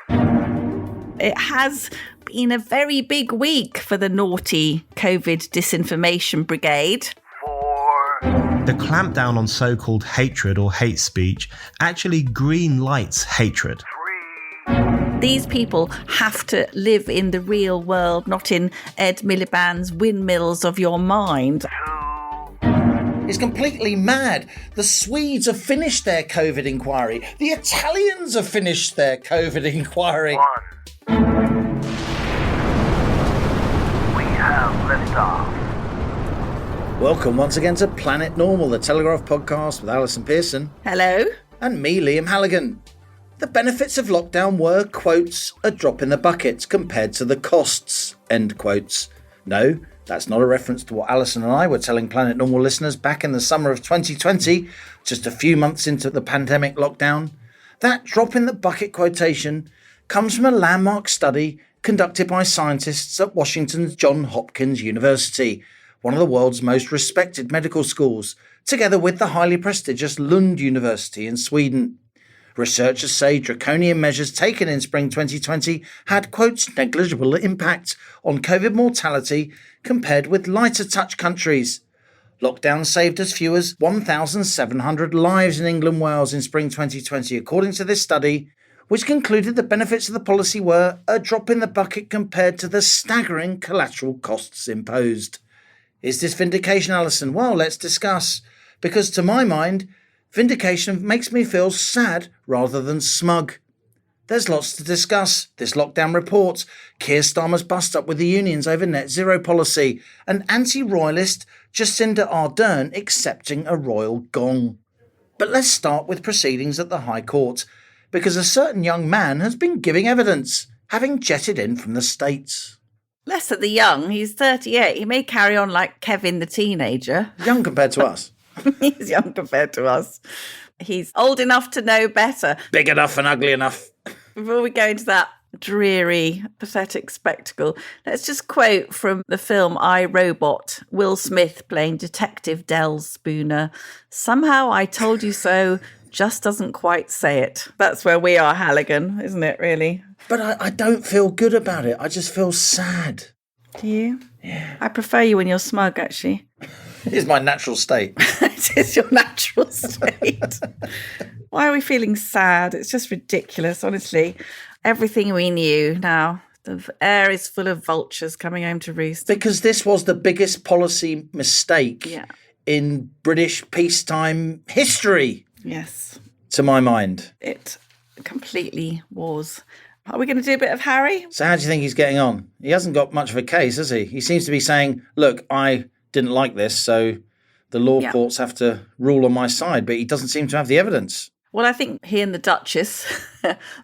5. It has been a very big week for the naughty COVID disinformation brigade. 4. The clampdown on so-called hatred or hate speech actually green lights hatred. 3. These people have to live in the real world, not in Ed Milliband's windmills of your mind. 2. It's completely mad. The Swedes have finished their COVID inquiry. The Italians have finished their COVID inquiry. 1. We have liftoff. Welcome once again to Planet Normal, the Telegraph podcast with Allison Pearson. Hello? And me, Liam Halligan. The benefits of lockdown were, quotes, a drop in the bucket compared to the costs, end quotes. No, that's not a reference to what Allison and I were telling Planet Normal listeners back in the summer of 2020, just a few months into the pandemic lockdown. That drop in the bucket quotation comes from a landmark study conducted by scientists at Washington's Johns Hopkins University, one of the world's most respected medical schools, together with the highly prestigious Lund University in Sweden. Researchers say draconian measures taken in spring 2020 had, quotes, negligible impact on COVID mortality compared with lighter touch countries. Lockdown saved as few as 1,700 lives in England, Wales in spring 2020, according to this study, which concluded the benefits of the policy were a drop in the bucket compared to the staggering collateral costs imposed. Is this vindication, Allison? Well, let's discuss. Because to my mind, vindication makes me feel sad rather than smug. There's lots to discuss. This lockdown report, Keir Starmer's bust-up with the unions over net zero policy, and anti-royalist Jacinda Ardern accepting a royal gong. But let's start with proceedings at the High Court, because a certain young man has been giving evidence, having jetted in from the States. Less at the young, he's 38. He may carry on like Kevin the teenager. Young compared to us. He's young compared to us. He's old enough to know better. Big enough and ugly enough. Before we go into that dreary, pathetic spectacle, let's just quote from the film I, Robot, Will Smith playing Detective Del Spooner. Somehow I told you so, just doesn't quite say it. That's where we are, Halligan, isn't it, really? But I don't feel good about it. I just feel sad. Do you? Yeah. I prefer you when you're smug, actually. It is my natural state. It is your natural state. Why are we feeling sad? It's just ridiculous, honestly. Everything we knew now. The air is full of vultures coming home to roost. Because this was the biggest policy mistake in British peacetime history. Yes. To my mind. It completely was. Are we going to do a bit of Harry? So how do you think he's getting on? He hasn't got much of a case, has he? He seems to be saying, look, I didn't like this, so the law courts have to rule on my side, but he doesn't seem to have the evidence. Well, I think he and the Duchess,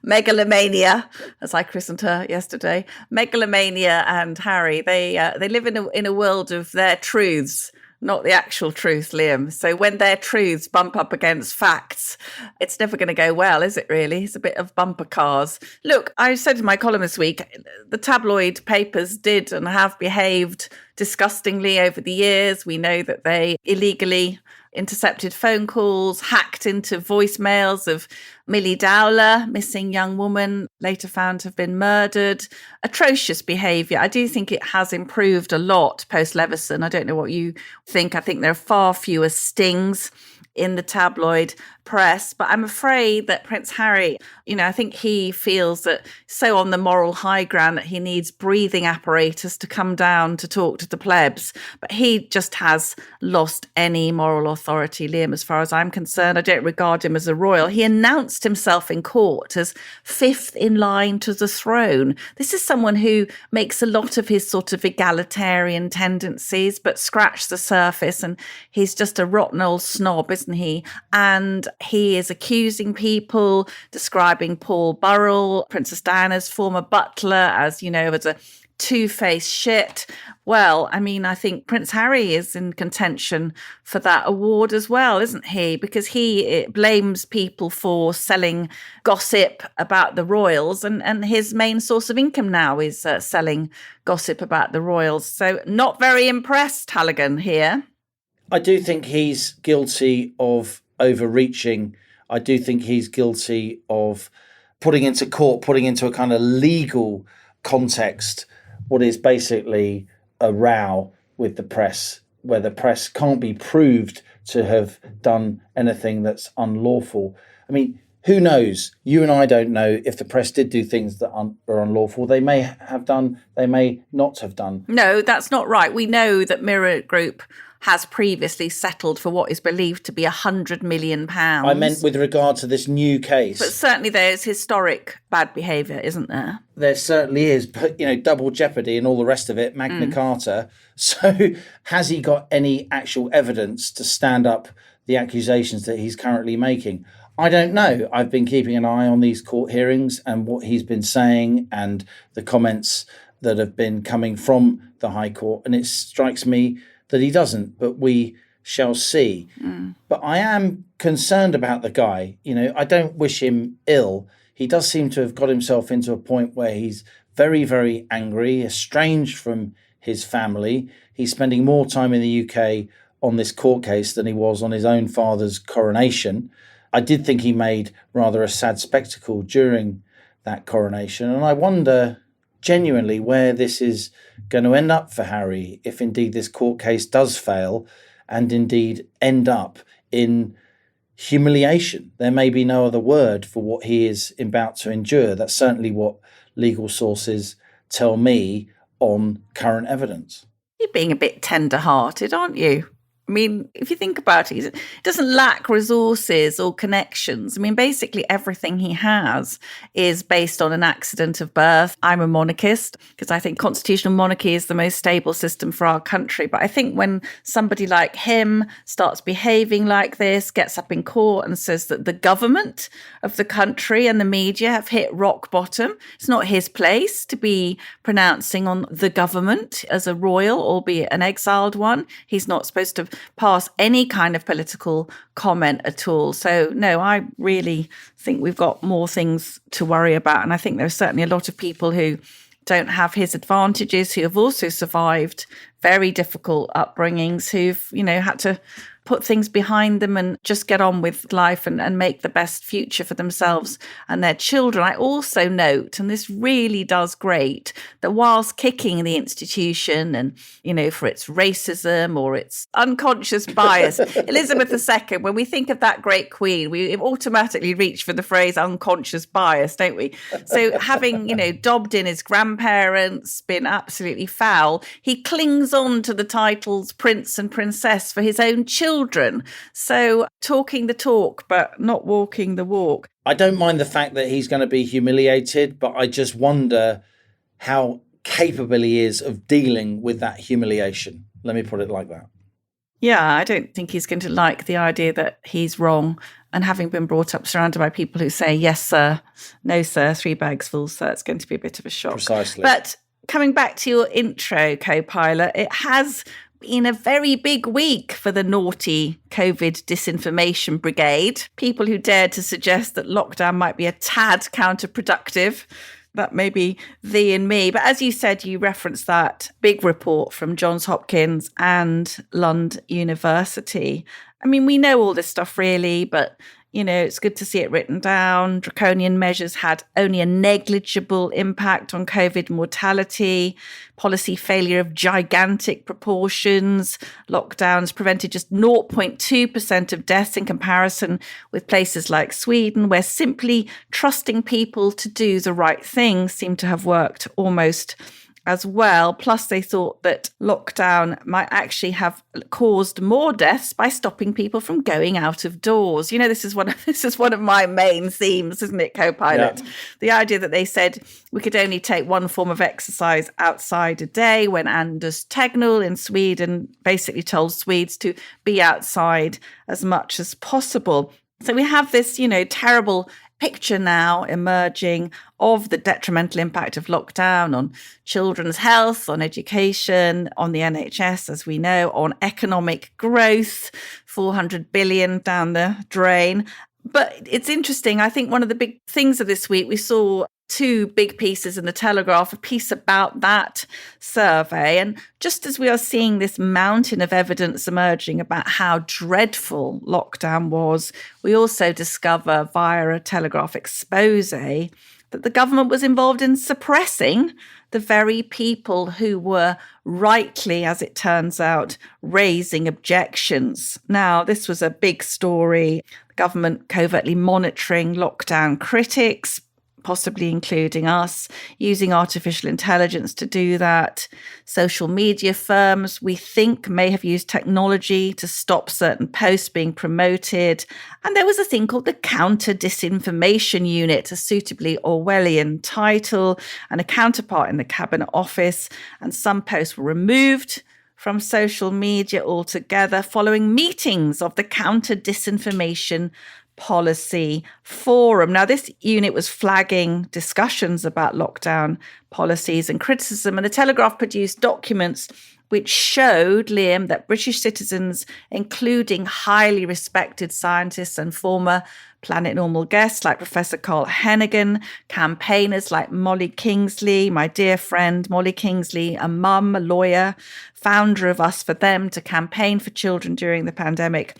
megalomania, as I christened her yesterday, megalomania and Harry, they live in a world of their truths, not the actual truth, Liam. So when their truths bump up against facts, it's never going to go well, is it really? It's a bit of bumper cars. Look, I said in my column this week, the tabloid papers did and have behaved disgustingly over the years. We know that they illegally intercepted phone calls, hacked into voicemails of Millie Dowler, missing young woman, later found to have been murdered. Atrocious behaviour. I do think it has improved a lot post-Leveson. I don't know what you think. I think there are far fewer stings in the tabloid press, but I'm afraid that Prince Harry, I think he feels that so on the moral high ground that he needs breathing apparatus to come down to talk to the plebs, but he just has lost any moral authority, Liam, as far as I'm concerned. I don't regard him as a royal. He announced himself in court as fifth in line to the throne. This is someone who makes a lot of his sort of egalitarian tendencies, but scratch the surface, and he's just a rotten old snob, isn't he? And he is accusing people, describing Paul Burrell, Princess Diana's former butler, as, as a two-faced shit. Well, I think Prince Harry is in contention for that award as well, isn't he? Because he blames people for selling gossip about the royals, and his main source of income now is selling gossip about the royals. So not very impressed, Halligan, here. I do think he's guilty of overreaching. I do think he's guilty of putting into court, putting into a kind of legal context, what is basically a row with the press, where the press can't be proved to have done anything that's unlawful. I mean, who knows? You and I don't know if the press did do things that are unlawful. They may have done, they may not have done. No, that's not right. We know that Mirror Group has previously settled for what is believed to be £100 million. I meant with regard to this new case. But certainly there's historic bad behaviour, isn't there? There certainly is, but, double jeopardy and all the rest of it, Magna Carta. So has he got any actual evidence to stand up the accusations that he's currently making? I don't know. I've been keeping an eye on these court hearings and what he's been saying and the comments that have been coming from the High Court. And it strikes me that he doesn't, but we shall see. But I am concerned about the guy. I don't wish him ill. He does seem to have got himself into a point where he's very, very angry, estranged from his family. He's spending more time in the UK on this court case than he was on his own father's coronation. I did think he made rather a sad spectacle during that coronation. And I wonder genuinely where this is going to end up for Harry, if indeed this court case does fail and indeed end up in humiliation. There may be no other word for what he is about to endure. That's certainly what legal sources tell me on current evidence. You're being a bit tender-hearted, aren't you? I mean, if you think about it, he doesn't lack resources or connections. I mean, basically everything he has is based on an accident of birth. I'm a monarchist because I think constitutional monarchy is the most stable system for our country. But I think when somebody like him starts behaving like this, gets up in court and says that the government of the country and the media have hit rock bottom, it's not his place to be pronouncing on the government as a royal, albeit an exiled one. He's not supposed to pass any kind of political comment at all. So no, I really think we've got more things to worry about. And I think there's certainly a lot of people who don't have his advantages, who have also survived very difficult upbringings, who've, had to put things behind them and just get on with life and make the best future for themselves and their children. I also note, and this really does grate, that whilst kicking the institution and, for its racism or its unconscious bias, Elizabeth II, when we think of that great queen, we automatically reach for the phrase unconscious bias, don't we? So having, dobbed in his grandparents, been absolutely foul, he clings on to the titles prince and princess for his own children. So talking the talk, but not walking the walk. I don't mind the fact that he's going to be humiliated, but I just wonder how capable he is of dealing with that humiliation. Let me put it like that. Yeah, I don't think he's going to like the idea that he's wrong. And having been brought up surrounded by people who say, yes, sir, no, sir, 3 bags full, sir, it's going to be a bit of a shock. Precisely. But coming back to your intro, co-pilot, it has been a very big week for the naughty COVID disinformation brigade. People who dared to suggest that lockdown might be a tad counterproductive. That may be thee and me. But as you said, you referenced that big report from Johns Hopkins and Lund University. I mean, we know all this stuff really, but it's good to see it written down. Draconian measures had only a negligible impact on COVID mortality. Policy failure of gigantic proportions. Lockdowns prevented just 0.2% of deaths in comparison with places like Sweden, where simply trusting people to do the right thing seemed to have worked almost as well. Plus, they thought that lockdown might actually have caused more deaths by stopping people from going out of doors. This is one of my main themes, isn't it, co-pilot? Yeah. The idea that they said we could only take one form of exercise outside a day, when Anders Tegnell in Sweden basically told Swedes to be outside as much as possible. So we have this, terrible picture now emerging of the detrimental impact of lockdown on children's health, on education, on the NHS, as we know, on economic growth, 400 billion down the drain. But it's interesting. I think one of the big things of this week, we saw two big pieces in the Telegraph, a piece about that survey. And just as we are seeing this mountain of evidence emerging about how dreadful lockdown was, we also discover via a Telegraph expose that the government was involved in suppressing the very people who were rightly, as it turns out, raising objections. Now, this was a big story. The government covertly monitoring lockdown critics, possibly including us, using artificial intelligence to do that. Social media firms, we think, may have used technology to stop certain posts being promoted. And there was a thing called the Counter Disinformation Unit, a suitably Orwellian title, and a counterpart in the Cabinet Office. And some posts were removed from social media altogether following meetings of the Counter Disinformation Policy Forum. Now, this unit was flagging discussions about lockdown policies and criticism, and the Telegraph produced documents which showed, Liam, that British citizens, including highly respected scientists and former Planet Normal guests like Professor Carl Hennigan, campaigners like Molly Kingsley, my dear friend Molly Kingsley, a mum, a lawyer, founder of Us for Them, to campaign for children during the pandemic,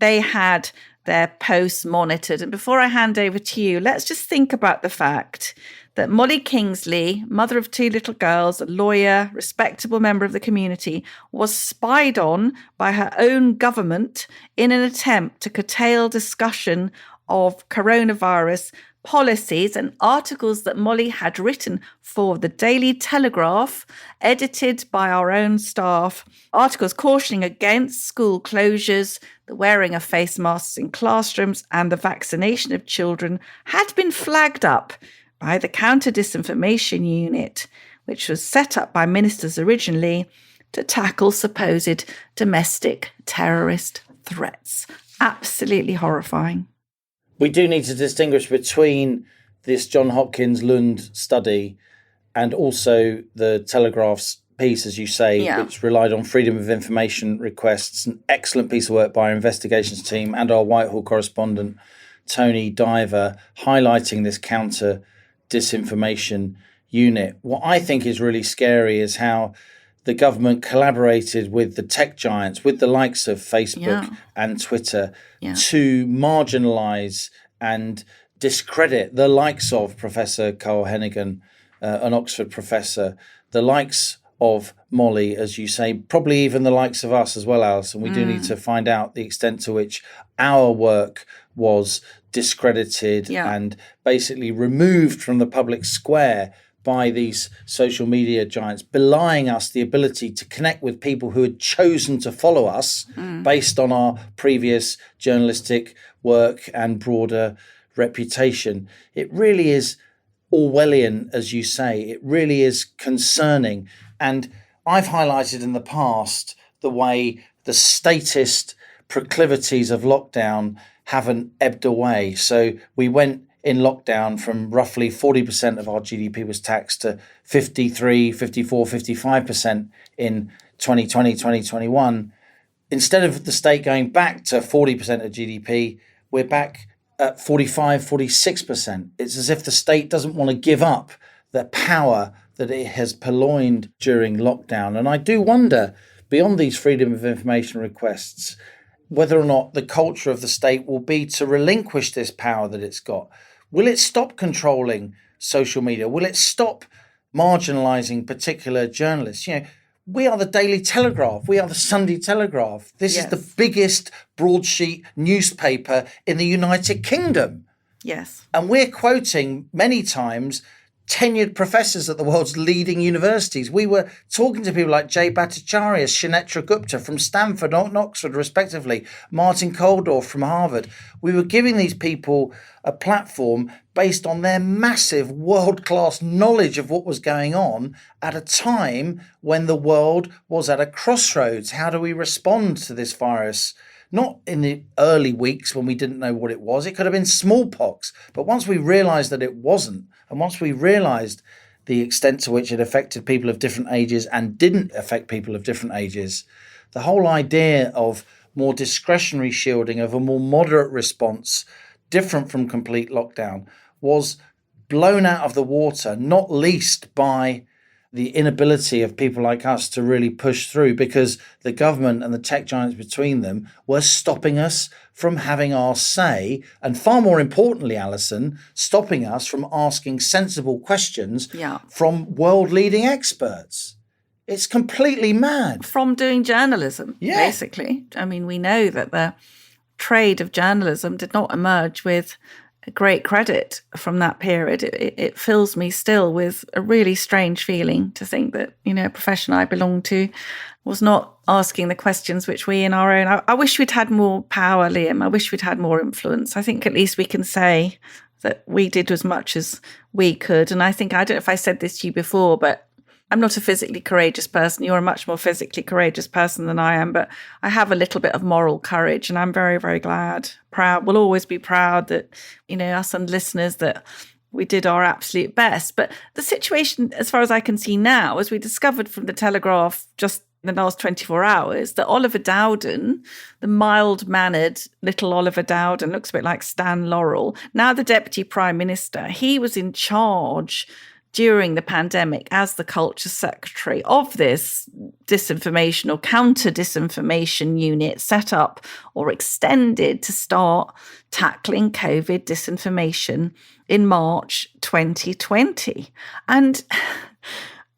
they had their posts monitored. And before I hand over to you, let's just think about the fact that Molly Kingsley, mother of two little girls, a lawyer, respectable member of the community, was spied on by her own government in an attempt to curtail discussion of coronavirus policies and articles that Molly had written for the Daily Telegraph, edited by our own staff, articles cautioning against school closures, the wearing of face masks in classrooms, and the vaccination of children, had been flagged up by the Counter Disinformation Unit, which was set up by ministers originally to tackle supposed domestic terrorist threats. Absolutely horrifying. We do need to distinguish between this John Hopkins Lund study and also the Telegraph's piece, as you say, which relied on freedom of information requests, an excellent piece of work by our investigations team and our Whitehall correspondent, Tony Diver, highlighting this counter disinformation unit. What I think is really scary is how the government collaborated with the tech giants, with the likes of Facebook and Twitter, to marginalise and discredit the likes of Professor Carl Hennigan, an Oxford professor, the likes of Molly, as you say, probably even the likes of us as well, Alison. We do need to find out the extent to which our work was discredited and basically removed from the public square by these social media giants, belying us the ability to connect with people who had chosen to follow us based on our previous journalistic work and broader reputation. It really is Orwellian, as you say. It really is concerning. And I've highlighted in the past the way the statist proclivities of lockdown haven't ebbed away. So we went in lockdown from roughly 40% of our GDP was taxed to 53, 54, 55% in 2020, 2021. Instead of the state going back to 40% of GDP, we're back at 45, 46%. It's as if the state doesn't want to give up the power that it has purloined during lockdown. And I do wonder, beyond these freedom of information requests, whether or not the culture of the state will be to relinquish this power that it's got. Will it stop controlling social media? Will it stop marginalising particular journalists? You know, we are the Daily Telegraph. We are the Sunday Telegraph. This is the biggest broadsheet newspaper in the United Kingdom. Yes. And we're quoting many times tenured professors at the world's leading universities. We were talking to people like Jay Bhattacharya, Shinatra Gupta from Stanford and Oxford, respectively, Martin Koldorf from Harvard. We were giving these people a platform based on their massive world-class knowledge of what was going on at a time when the world was at a crossroads. How do we respond to this virus? Not in the early weeks when we didn't know what it was. It could have been smallpox. But once we realised that it wasn't, and once we realised the extent to which it affected people of different ages and didn't affect people of different ages, the whole idea of more discretionary shielding, of a more moderate response, different from complete lockdown, was blown out of the water, not least by the inability of people like us to really push through, because the government and the tech giants between them were stopping us from having our say, and far more importantly, Alison, stopping us from asking sensible questions from world-leading experts. It's completely mad. From doing journalism, basically. I mean, we know that the trade of journalism did not emerge with great credit from that period. It fills me still with a really strange feeling to think that, a profession I belonged to was not asking the questions which we in our own... I wish we'd had more power, Liam. I wish we'd had more influence. I think at least we can say that we did as much as we could. And I don't know if I said this to you before, but I'm not a physically courageous person. You're a much more physically courageous person than I am, but I have a little bit of moral courage, and I'm very, very proud. We'll always be proud that, us and listeners, that we did our absolute best. But the situation, as far as I can see now, as we discovered from the Telegraph just in the last 24 hours, that Oliver Dowden, the mild-mannered little Oliver Dowden, looks a bit like Stan Laurel, now the Deputy Prime Minister, he was in charge during the pandemic as the culture secretary of this disinformation or counter-disinformation unit set up or extended to start tackling COVID disinformation in March 2020. And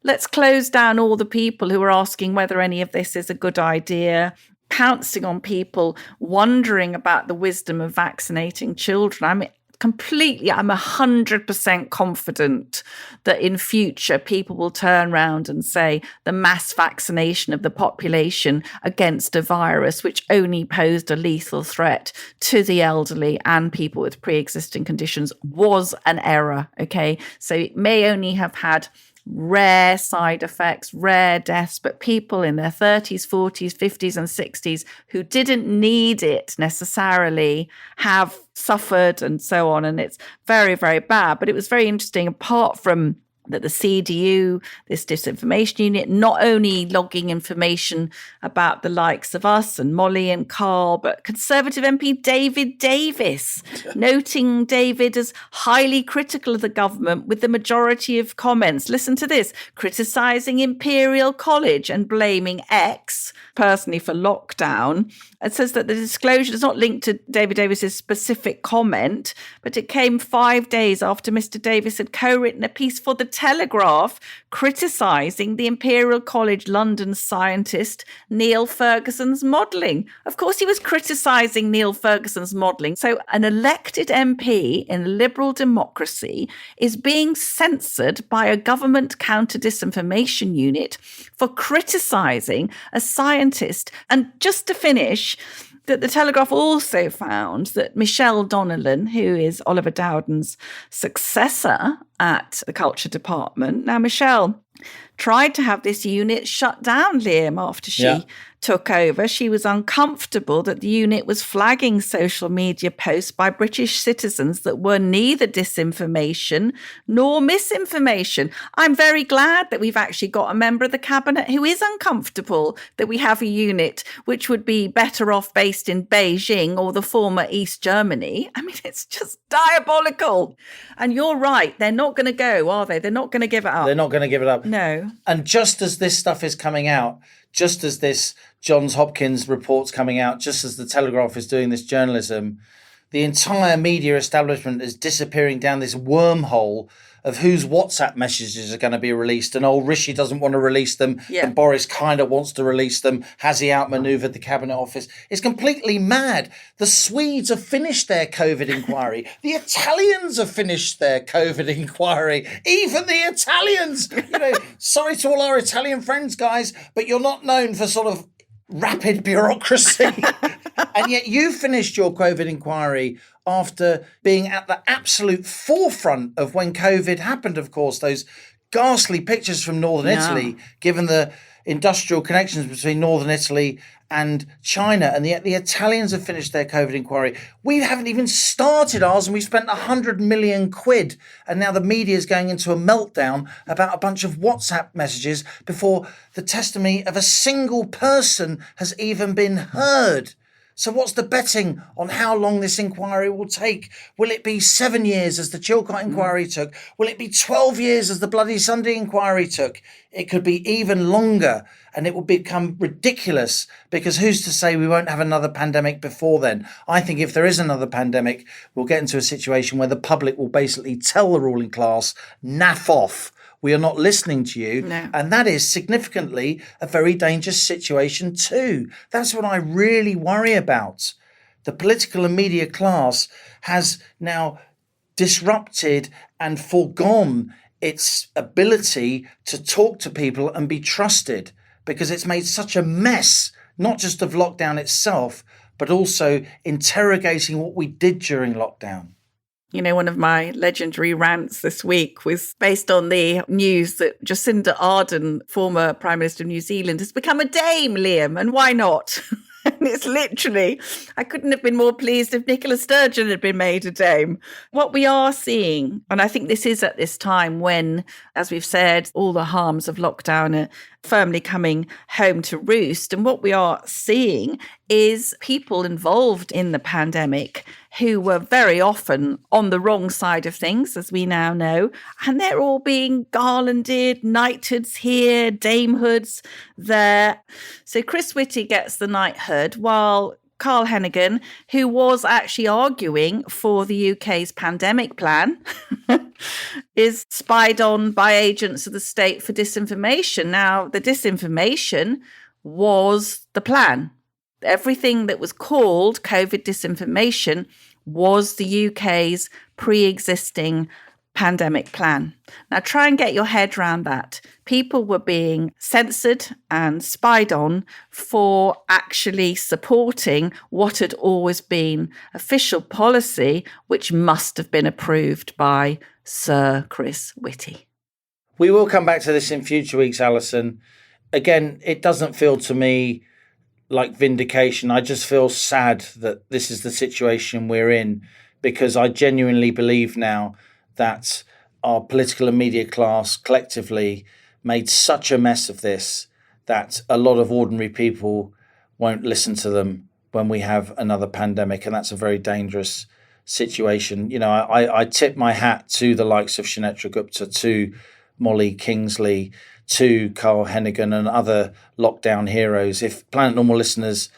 let's close down all the people who are asking whether any of this is a good idea, pouncing on people wondering about the wisdom of vaccinating children. I mean, I'm 100% confident that in future people will turn around and say the mass vaccination of the population against a virus which only posed a lethal threat to the elderly and people with pre-existing conditions was an error, okay? So it may only have had rare side effects, rare deaths, but people in their 30s, 40s, 50s and 60s who didn't need it necessarily have suffered and so on. And it's very, very bad. But it was very interesting, apart from that the CDU, this disinformation unit, not only logging information about the likes of us and Molly and Carl, but Conservative MP David Davis, noting David as highly critical of the government with the majority of comments. Listen to this, criticising Imperial College and blaming X personally for lockdown. It says that the disclosure is not linked to David Davis's specific comment, but it came 5 days after Mr. Davis had co-written a piece for the Telegraph criticising the Imperial College London scientist Neil Ferguson's modelling. Of course, he was criticising Neil Ferguson's modelling. So an elected MP in a liberal democracy is being censored by a government counter-disinformation unit for criticising a scientist. And just to finish, that the Telegraph also found that Michelle Donnellan, who is Oliver Dowden's successor at the Culture Department. Now, Michelle tried to have this unit shut down, Liam, after she took over. She was uncomfortable that the unit was flagging social media posts by British citizens that were neither disinformation nor misinformation. I'm very glad that we've actually got a member of the cabinet who is uncomfortable that we have a unit which would be better off based in Beijing or the former East Germany. I mean, it's just diabolical. And you're right, they're not going to go, are they? They're not going to give it up. They're not going to give it up. No. And just as this stuff is coming out, just as this Johns Hopkins report's coming out, just as the Telegraph is doing this journalism, the entire media establishment is disappearing down this wormhole of whose WhatsApp messages are going to be released. And old Rishi doesn't want to release them. Yeah. And Boris kind of wants to release them. Has he outmaneuvered the Cabinet Office? It's completely mad. The Swedes have finished their COVID inquiry. The Italians have finished their COVID inquiry. Even the Italians. Sorry to all our Italian friends, guys, but you're not known for sort of rapid bureaucracy. And yet you finished your COVID inquiry after being at the absolute forefront of when COVID happened, of course, those ghastly pictures from northern Italy, given the industrial connections between northern Italy and China. And yet the Italians have finished their COVID inquiry. We haven't even started ours, and we've spent 100 million quid. And now the media is going into a meltdown about a bunch of WhatsApp messages before the testimony of a single person has even been heard. So what's the betting on how long this inquiry will take? Will it be 7 years as the Chilcot inquiry took? Will it be 12 years as the Bloody Sunday inquiry took? It could be even longer, and it will become ridiculous, because who's to say we won't have another pandemic before then? I think if there is another pandemic, we'll get into a situation where the public will basically tell the ruling class, naff off. We are not listening to you. No. And that is significantly a very dangerous situation too. That's what I really worry about. The political and media class has now disrupted and foregone its ability to talk to people and be trusted, because it's made such a mess, not just of lockdown itself, but also interrogating what we did during lockdown. You know, one of my legendary rants this week was based on the news that Jacinda Ardern, former Prime Minister of New Zealand, has become a dame, Liam, and why not? And it's literally, I couldn't have been more pleased if Nicola Sturgeon had been made a dame. What we are seeing, and I think this is at this time when, as we've said, all the harms of lockdown are firmly coming home to roost. And what we are seeing is people involved in the pandemic who were very often on the wrong side of things, as we now know, and they're all being garlanded, knighthoods here, damehoods there. So Chris Whitty gets the knighthood, while Carl Hennigan, who was actually arguing for the UK's pandemic plan, is spied on by agents of the state for disinformation. Now, the disinformation was the plan. Everything that was called COVID disinformation was the UK's pre-existing pandemic plan. Now, try and get your head around that. People were being censored and spied on for actually supporting what had always been official policy, which must have been approved by Sir Chris Whitty. We will come back to this in future weeks, Alison. Again, it doesn't feel to me like vindication. I just feel sad that this is the situation we're in, because I genuinely believe now that our political and media class collectively made such a mess of this that a lot of ordinary people won't listen to them when we have another pandemic. And that's a very dangerous situation. You know, I tip my hat to the likes of Shunetra Gupta, to Molly Kingsley, to Carl Hennigan and other lockdown heroes. If Planet Normal listeners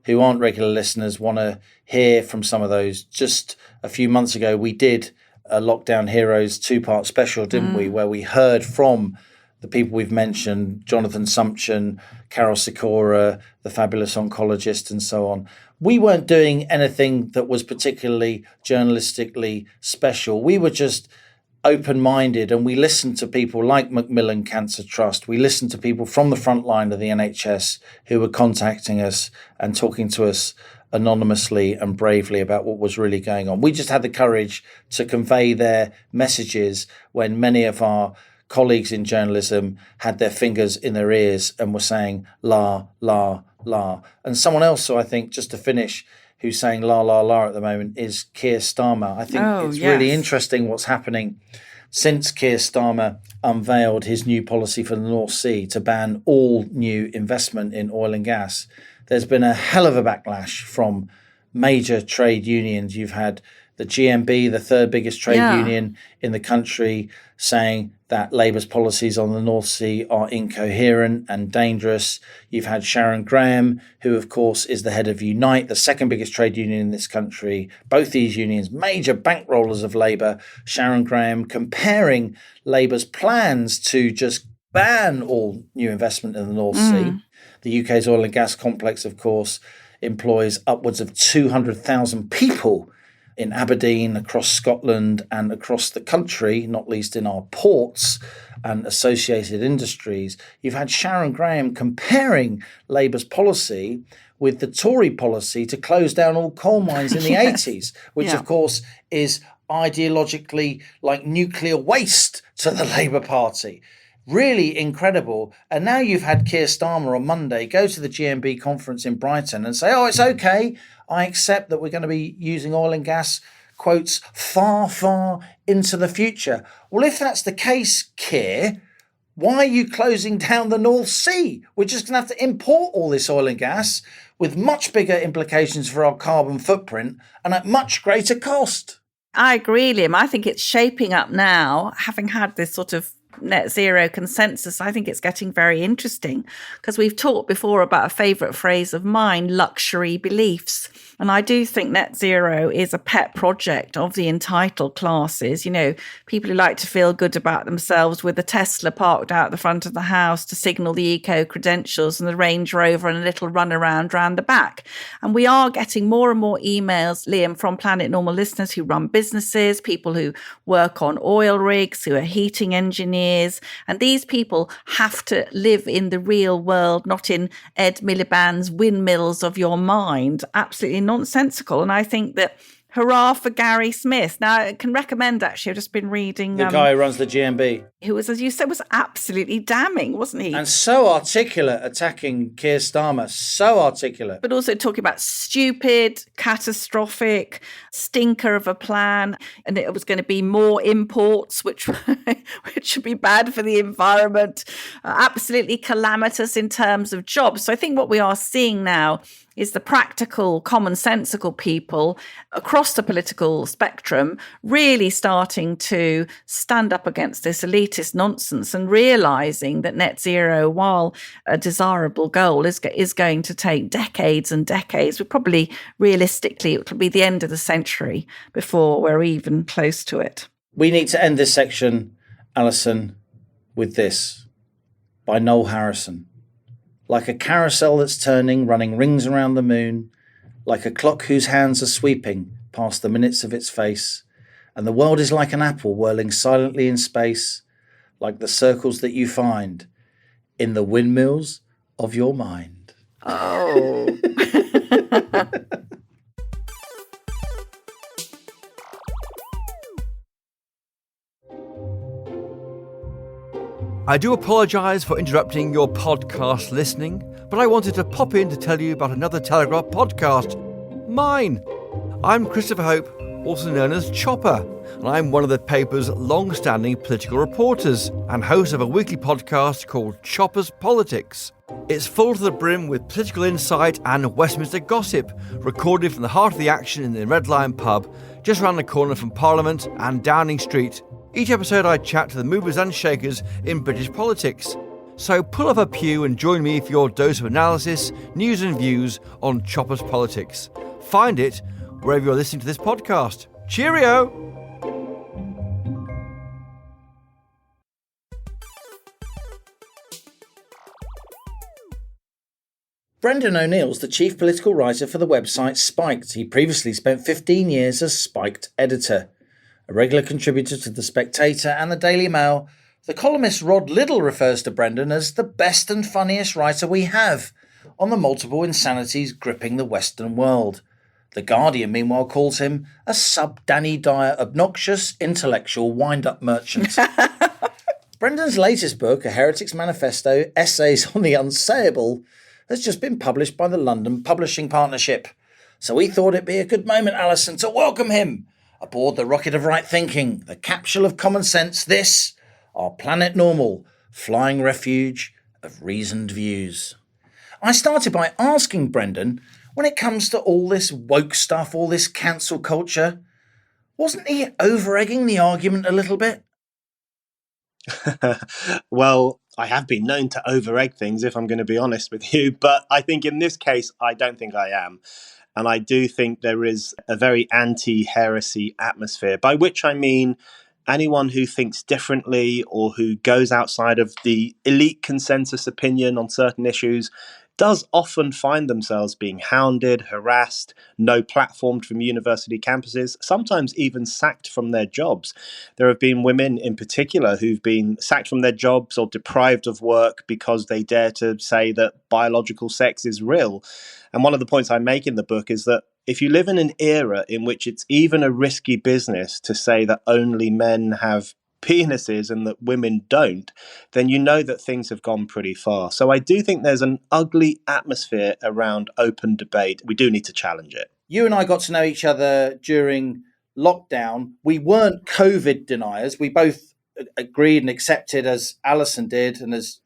who aren't regular listeners want to hear from some of those, just a few months ago we did a Lockdown Heroes 2-part special, didn't we, where we heard from the people we've mentioned, Jonathan Sumption, Carol Sikora, the fabulous oncologist, and so on. We weren't doing anything that was particularly journalistically special. We were just open-minded, and we listened to people like Macmillan Cancer Trust. We listened to people from the front line of the NHS who were contacting us and talking to us anonymously and bravely about what was really going on. We just had the courage to convey their messages when many of our colleagues in journalism had their fingers in their ears and were saying la, la, la. And someone else, so I think, just to finish, who's saying la, la, la at the moment is Keir Starmer. I think it's really interesting what's happening since Keir Starmer unveiled his new policy for the North Sea to ban all new investment in oil and gas. There's been a hell of a backlash from major trade unions. You've had the GMB, the third biggest trade union in the country, saying that Labour's policies on the North Sea are incoherent and dangerous. You've had Sharon Graham, who, of course, is the head of Unite, the second biggest trade union in this country. Both these unions, major bankrollers of Labour. Sharon Graham comparing Labour's plans to just ban all new investment in the North Sea. The UK's oil and gas complex, of course, employs upwards of 200,000 people in Aberdeen, across Scotland and across the country, not least in our ports and associated industries. You've had Sharon Graham comparing Labour's policy with the Tory policy to close down all coal mines in the 80s, which of course is ideologically like nuclear waste to the Labour Party. Really incredible. And now you've had Keir Starmer on Monday go to the GMB conference in Brighton and say, oh, it's okay. I accept that we're going to be using oil and gas, quotes, far, far into the future. Well, if that's the case, Keir, Why are you closing down the North Sea? We're just going to have to import all this oil and gas with much bigger implications for our carbon footprint and at much greater cost. I agree, Liam. I think it's shaping up now, having had this sort of net zero consensus. I think it's getting very interesting because we've talked before about a favourite phrase of mine, luxury beliefs. And I do think net zero is a pet project of the entitled classes. You know, people who like to feel good about themselves with a Tesla parked out the front of the house to signal the eco credentials and the Range Rover and a little run around the back. And we are getting more and more emails, Liam, from Planet Normal listeners who run businesses, people who work on oil rigs, who are heating engineers. And these people have to live in the real world, not in Ed Milliband's windmills of your mind. Absolutely nonsensical. And I think that hurrah for Gary Smith. Now, I can recommend, actually, I've just been reading... The guy who runs the GMB. Who was, as you said, was absolutely damning, wasn't he? And so articulate attacking Keir Starmer. So articulate. But also talking about stupid, catastrophic, stinker of a plan. And it was going to be more imports, which should be bad for the environment. Absolutely calamitous in terms of jobs. So I think what we are seeing now is the practical, commonsensical people across the political spectrum really starting to stand up against this elitist nonsense and realising that net zero, while a desirable goal, is going to take decades and decades. We're probably, realistically, it will be the end of the century before we're even close to it. We need to end this section, Allison, with this, by Noel Harrison. Like a carousel that's turning, running rings around the moon, like a clock whose hands are sweeping past the minutes of its face, and the world is like an apple whirling silently in space, like the circles that you find in the windmills of your mind. Oh. I do apologise for interrupting your podcast listening, but I wanted to pop in to tell you about another Telegraph podcast, mine. I'm Christopher Hope, also known as Chopper, and I'm one of the paper's long-standing political reporters and host of a weekly podcast called Chopper's Politics. It's full to the brim with political insight and Westminster gossip, recorded from the heart of the action in the Red Lion pub, just around the corner from Parliament and Downing Street. Each episode I chat to the movers and shakers in British politics. So pull up a pew and join me for your dose of analysis, news and views on Chopper's Politics. Find it wherever you're listening to this podcast. Cheerio! Brendan O'Neill's the chief political writer for the website Spiked. He previously spent 15 years as Spiked editor. A regular contributor to The Spectator and the Daily Mail, the columnist Rod Liddle refers to Brendan as the best and funniest writer we have on the multiple insanities gripping the Western world. The Guardian, meanwhile, calls him a sub-Danny Dyer obnoxious intellectual wind-up merchant. Brendan's latest book, A Heretic's Manifesto, Essays on the Unsayable, has just been published by the London Publishing Partnership. So we thought it'd be a good moment, Allison, to welcome him aboard the rocket of right thinking, the capsule of common sense, this, our Planet Normal, flying refuge of reasoned views. I started by asking Brendan, when it comes to all this woke stuff, all this cancel culture, wasn't he over-egging the argument a little bit? Well, I have been known to over-egg things, if I'm going to be honest with you, but I think in this case, I don't think I am. And I do think there is a very anti-heresy atmosphere, by which I mean anyone who thinks differently or who goes outside of the elite consensus opinion on certain issues does often find themselves being hounded, harassed, no platformed from university campuses, sometimes even sacked from their jobs. There have been women in particular who've been sacked from their jobs or deprived of work because they dare to say that biological sex is real. And one of the points I make in the book is that if you live in an era in which it's even a risky business to say that only men have penises and that women don't, then you know that things have gone pretty far. So I do think there's an ugly atmosphere around open debate. We do need to challenge it. You and I got to know each other during lockdown. We weren't COVID deniers. We both agreed and accepted, as Allison did, and as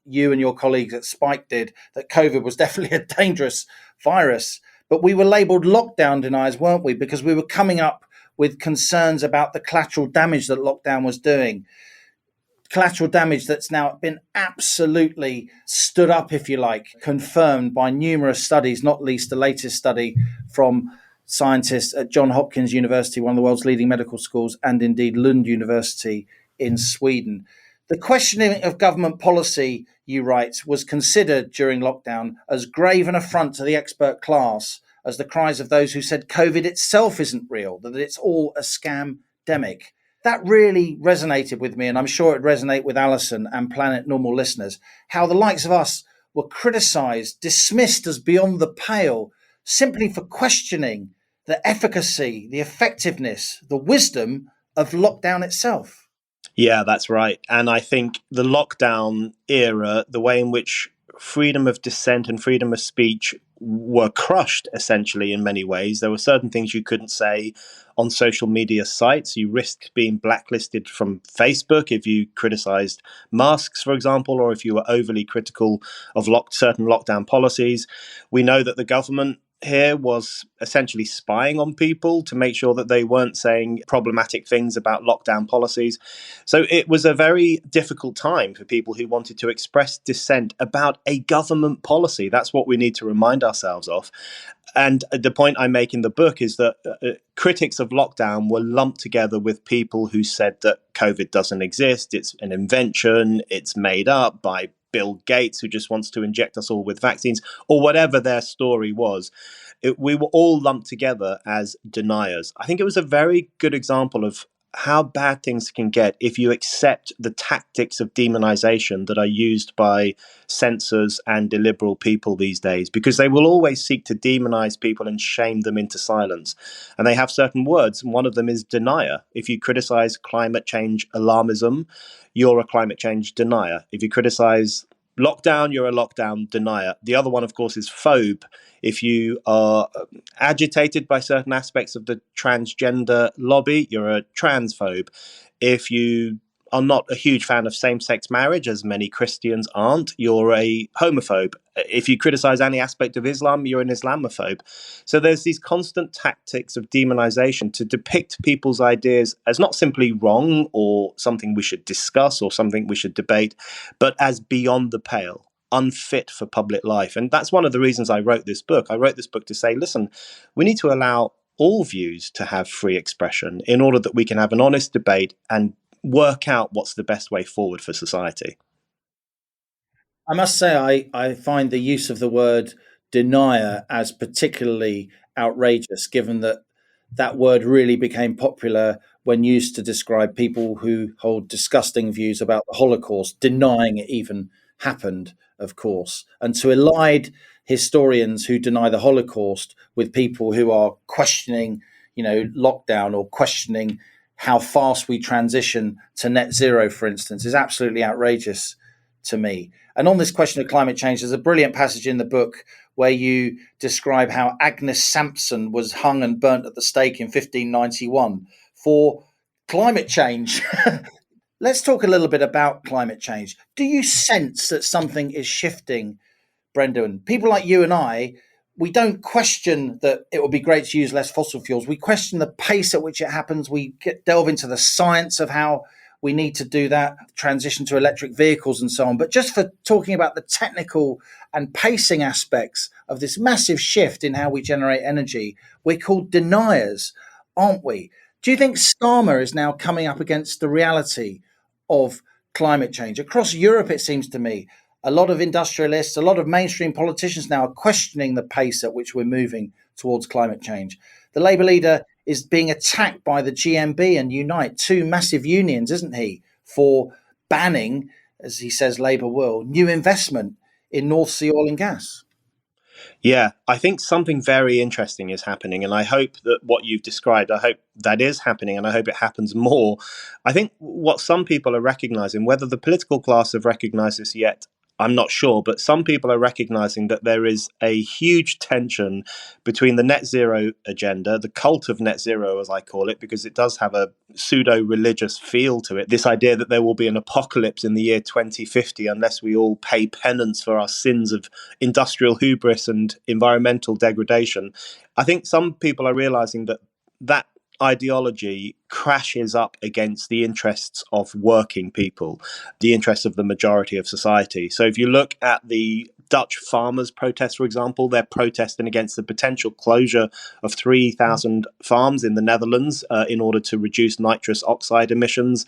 you and your colleagues at Spike did, that COVID was definitely a dangerous virus. But we were labelled lockdown deniers, weren't we? Because we were coming up with concerns about the collateral damage that lockdown was doing. Collateral damage that's now been absolutely stood up, if you like, confirmed by numerous studies, not least the latest study from scientists at Johns Hopkins University, one of the world's leading medical schools, and indeed Lund University in Sweden. The questioning of government policy, you write, was considered during lockdown as grave an affront to the expert class as the cries of those who said COVID itself isn't real, that it's all a scam-demic. That really resonated with me, and I'm sure it'd resonate with Allison and Planet Normal listeners, how the likes of us were criticised, dismissed as beyond the pale, simply for questioning the efficacy, the effectiveness, the wisdom of lockdown itself. Yeah, that's right. And I think the lockdown era, the way in which freedom of dissent and freedom of speech were crushed, essentially, in many ways. There were certain things you couldn't say on social media sites. You risked being blacklisted from Facebook if you criticized masks, for example, or if you were overly critical of certain lockdown policies. We know that the government here was essentially spying on people to make sure that they weren't saying problematic things about lockdown policies. So it was a very difficult time for people who wanted to express dissent about a government policy. That's what we need to remind ourselves of. And the point I make in the book is that critics of lockdown were lumped together with people who said that COVID doesn't exist, it's an invention, it's made up by Bill Gates, who just wants to inject us all with vaccines, or whatever their story was. We were all lumped together as deniers. I think it was a very good example of how bad things can get if you accept the tactics of demonization that are used by censors and illiberal people these days, because they will always seek to demonize people and shame them into silence. And they have certain words, and one of them is denier. If you criticize climate change alarmism, you're a climate change denier. If you criticize lockdown, you're a lockdown denier. The other one, of course, is phobe. If you are agitated by certain aspects of the transgender lobby, you're a transphobe. If you are not a huge fan of same-sex marriage, as many Christians aren't, you're a homophobe. If you criticize any aspect of Islam, you're an Islamophobe. So there's these constant tactics of demonization to depict people's ideas as not simply wrong or something we should discuss or something we should debate, but as beyond the pale, unfit for public life. And that's one of the reasons I wrote this book. I wrote this book to say, listen, we need to allow all views to have free expression in order that we can have an honest debate and work out what's the best way forward for society. I must say, I find the use of the word denier as particularly outrageous, given that that word really became popular when used to describe people who hold disgusting views about the Holocaust, denying it even happened, of course. And to elide historians who deny the Holocaust with people who are questioning, lockdown or questioning how fast we transition to net zero, for instance, is absolutely outrageous to me. And on this question of climate change, there's a brilliant passage in the book where you describe how Agnes Sampson was hung and burnt at the stake in 1591 for climate change. Let's talk a little bit about climate change. Do you sense that something is shifting, Brendan? People like you and I, we don't question that it would be great to use less fossil fuels. We question the pace at which it happens. We delve into the science of how we need to do that, transition to electric vehicles and so on. But just for talking about the technical and pacing aspects of this massive shift in how we generate energy, we're called deniers, aren't we? Do you think Starmer is now coming up against the reality of climate change? Across Europe, it seems to me, a lot of industrialists, a lot of mainstream politicians now are questioning the pace at which we're moving towards climate change. The Labour leader is being attacked by the GMB and Unite, two massive unions, isn't he, for banning, as he says Labour will, new investment in North Sea oil and gas. Yeah, I think something very interesting is happening. And I hope that what you've described, I hope that is happening, and I hope it happens more. I think what some people are recognizing, whether the political class have recognized this yet, I'm not sure, but some people are recognizing that there is a huge tension between the net zero agenda, the cult of net zero, as I call it, because it does have a pseudo religious feel to it. This idea that there will be an apocalypse in the year 2050 unless we all pay penance for our sins of industrial hubris and environmental degradation. I think some people are realizing that that ideology crashes up against the interests of working people, the interests of the majority of society. So if you look at the Dutch farmers' protests, for example, they're protesting against the potential closure of 3,000 farms in the Netherlands in order to reduce nitrous oxide emissions.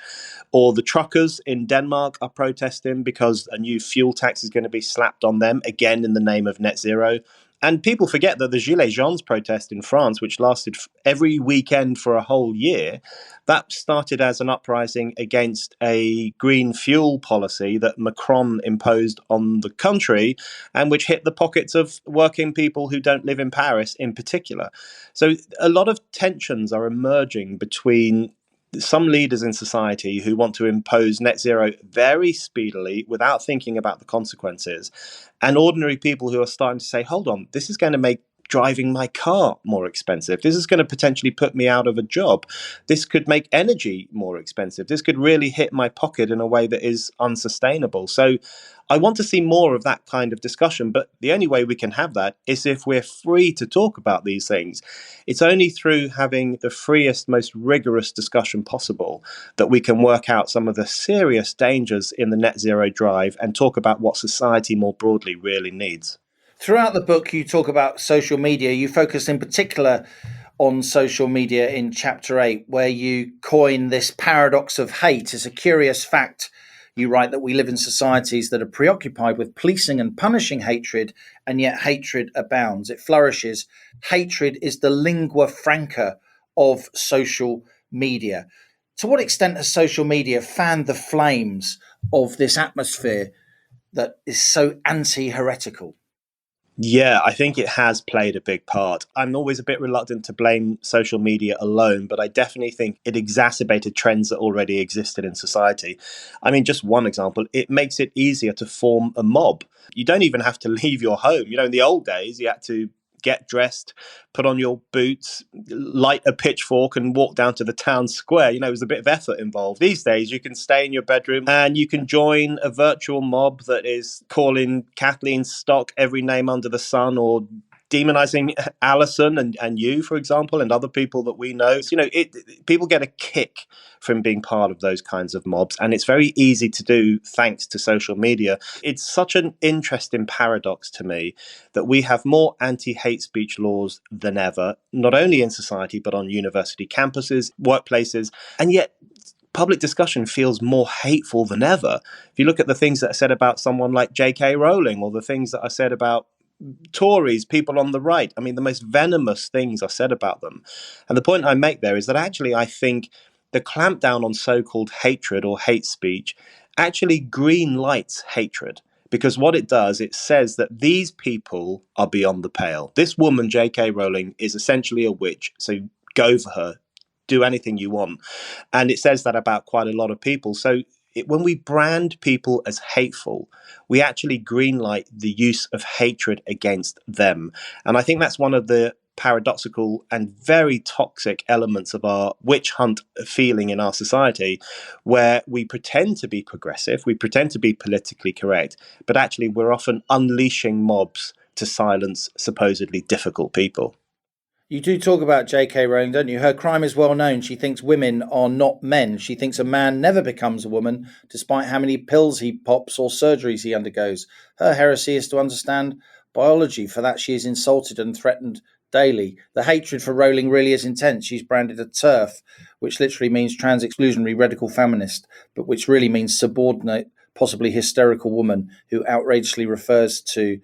Or the truckers in Denmark are protesting because a new fuel tax is going to be slapped on them, again in the name of net zero. And people forget that the Gilets Jaunes protest in France, which lasted every weekend for a whole year, that started as an uprising against a green fuel policy that Macron imposed on the country and which hit the pockets of working people who don't live in Paris in particular. So a lot of tensions are emerging between some leaders in society who want to impose net zero very speedily without thinking about the consequences, and ordinary people who are starting to say, hold on, this is going to make driving my car more expensive. This is going to potentially put me out of a job. This could make energy more expensive. This could really hit my pocket in a way that is unsustainable. So I want to see more of that kind of discussion, but the only way we can have that is if we're free to talk about these things. It's only through having the freest, most rigorous discussion possible that we can work out some of the serious dangers in the net zero drive and talk about what society more broadly really needs. Throughout the book, you talk about social media. You focus in particular on social media in chapter 8, where you coin this paradox of hate. It's a curious fact, you write, that we live in societies that are preoccupied with policing and punishing hatred, and yet hatred abounds. It flourishes. Hatred is the lingua franca of social media. To what extent has social media fanned the flames of this atmosphere that is so anti-heretical? Yeah, I think it has played a big part. I'm always a bit reluctant to blame social media alone, but I definitely think it exacerbated trends that already existed in society. I mean, just one example, it makes it easier to form a mob. You don't even have to leave your home. You know, in the old days, you had to get dressed, put on your boots, light a pitchfork and walk down to the town square. You know, there's a bit of effort involved. These days, you can stay in your bedroom and you can join a virtual mob that is calling Kathleen Stock every name under the sun, or demonizing Allison and you, for example, and other people that we know. So, you know, people get a kick from being part of those kinds of mobs, and it's very easy to do thanks to social media. It's such an interesting paradox to me that we have more anti-hate speech laws than ever, not only in society, but on university campuses, workplaces, and yet public discussion feels more hateful than ever. If you look at the things that are said about someone like J.K. Rowling, or the things that are said about Tories, people on the right, I mean, the most venomous things are said about them. And the point I make there is that actually I think the clampdown on so-called hatred or hate speech actually green lights hatred. Because what it does, it says that these people are beyond the pale. This woman, J.K. Rowling, is essentially a witch. So go for her, do anything you want. And it says that about quite a lot of people. So when we brand people as hateful, we actually greenlight the use of hatred against them. And I think that's one of the paradoxical and very toxic elements of our witch hunt feeling in our society, where we pretend to be progressive, we pretend to be politically correct, but actually we're often unleashing mobs to silence supposedly difficult people. You do talk about J.K. Rowling, don't you? Her crime is well known. She thinks women are not men. She thinks a man never becomes a woman, despite how many pills he pops or surgeries he undergoes. Her heresy is to understand biology. For that, she is insulted and threatened daily. The hatred for Rowling really is intense. She's branded a TERF, which literally means trans-exclusionary radical feminist, but which really means subordinate, possibly hysterical woman who outrageously refuses to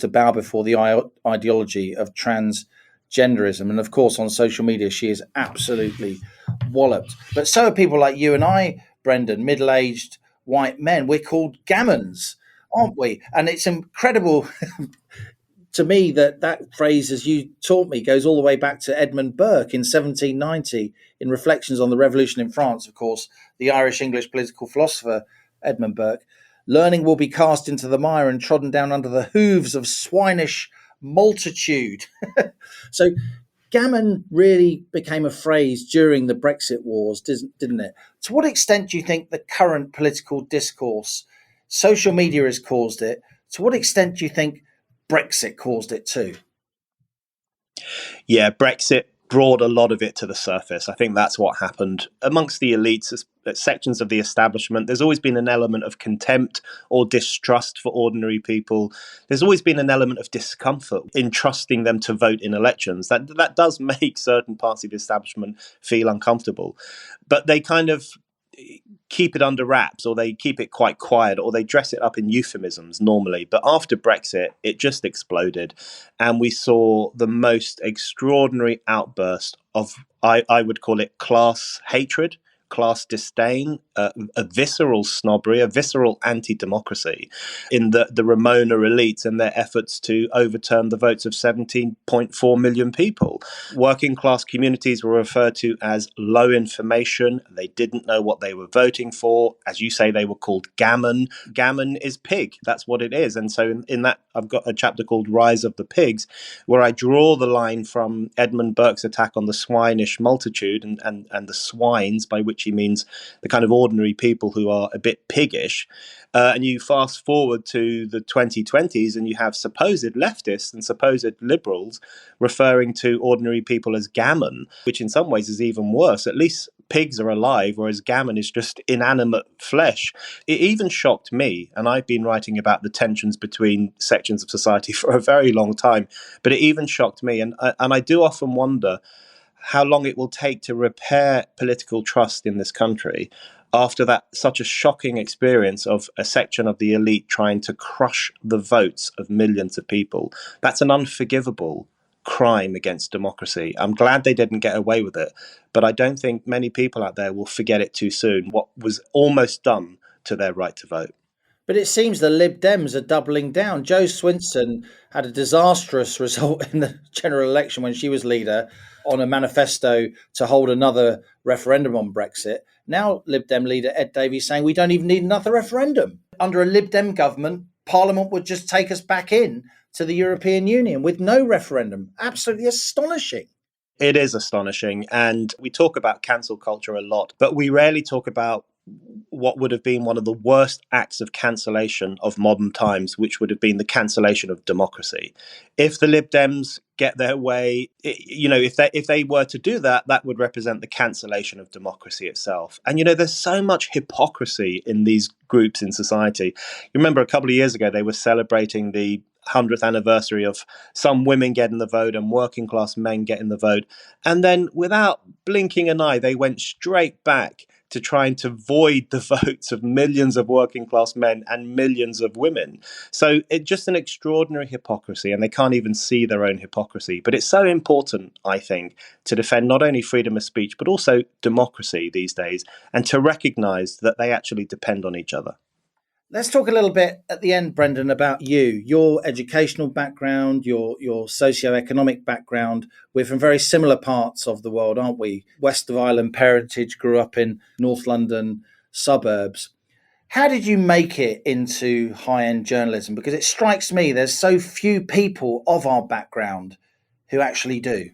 bow before the ideology of transgenderism. And of course, on social media, she is absolutely walloped. But so are people like you and I, Brendan, middle-aged white men. We're called gammons, aren't we? And it's incredible to me that phrase, as you taught me, goes all the way back to Edmund Burke in 1790 in Reflections on the Revolution in France. Of course, the Irish-English political philosopher Edmund Burke, learning will be cast into the mire and trodden down under the hooves of swinish multitude. So gammon really became a phrase during the Brexit wars, didn't it? To what extent do you think the current political discourse, social media has caused it? To what extent do you think Brexit caused it too? Yeah, Brexit brought a lot of it to the surface. I think that's what happened amongst the elites, sections of the establishment. There's always been an element of contempt or distrust for ordinary people. There's always been an element of discomfort in trusting them to vote in elections. That does make certain parts of the establishment feel uncomfortable, but they kind of keep it under wraps, or they keep it quite quiet, or they dress it up in euphemisms normally. But after Brexit, it just exploded, and we saw the most extraordinary outburst of, I would call it, class hatred, class disdain, a visceral snobbery, a visceral anti-democracy in the Ramona elites and their efforts to overturn the votes of 17.4 million people. Working class communities were referred to as low information. They didn't know what they were voting for. As you say, they were called gammon. Gammon is pig. That's what it is. And so in that, I've got a chapter called Rise of the Pigs, where I draw the line from Edmund Burke's attack on the swinish multitude and the swines, by which he means the kind of ordinary people who are a bit piggish. And you fast forward to the 2020s and you have supposed leftists and supposed liberals referring to ordinary people as gammon, which in some ways is even worse. At least pigs are alive, whereas gammon is just inanimate flesh. It even shocked me, and I've been writing about the tensions between sections of society for a very long time, but it even shocked me. And I do often wonder how long it will take to repair political trust in this country after that such a shocking experience of a section of the elite trying to crush the votes of millions of people. That's an unforgivable crime against democracy. I'm glad they didn't get away with it, but I don't think many people out there will forget it too soon, what was almost done to their right to vote. But it seems the Lib Dems are doubling down. Jo Swinson had a disastrous result in the general election when she was leader on a manifesto to hold another referendum on Brexit. Now Lib Dem leader Ed Davey saying we don't even need another referendum. Under a Lib Dem government, Parliament would just take us back in to the European Union with no referendum. Absolutely astonishing. It is astonishing. And we talk about cancel culture a lot, but we rarely talk about what would have been one of the worst acts of cancellation of modern times, which would have been the cancellation of democracy. If the Lib Dems get their way, if they were to do that, that would represent the cancellation of democracy itself. And, there's so much hypocrisy in these groups in society. You remember a couple of years ago, they were celebrating the 100th anniversary of some women getting the vote and working class men getting the vote. And then without blinking an eye, they went straight back to trying to void the votes of millions of working class men and millions of women. So it's just an extraordinary hypocrisy, and they can't even see their own hypocrisy. But it's so important, I think, to defend not only freedom of speech, but also democracy these days, and to recognize that they actually depend on each other. Let's talk a little bit at the end, Brendan, about you, your educational background, your socioeconomic background. We're from very similar parts of the world, aren't we? West of Ireland parentage, grew up in North London suburbs. How did you make it into high-end journalism? Because it strikes me there's so few people of our background who actually do.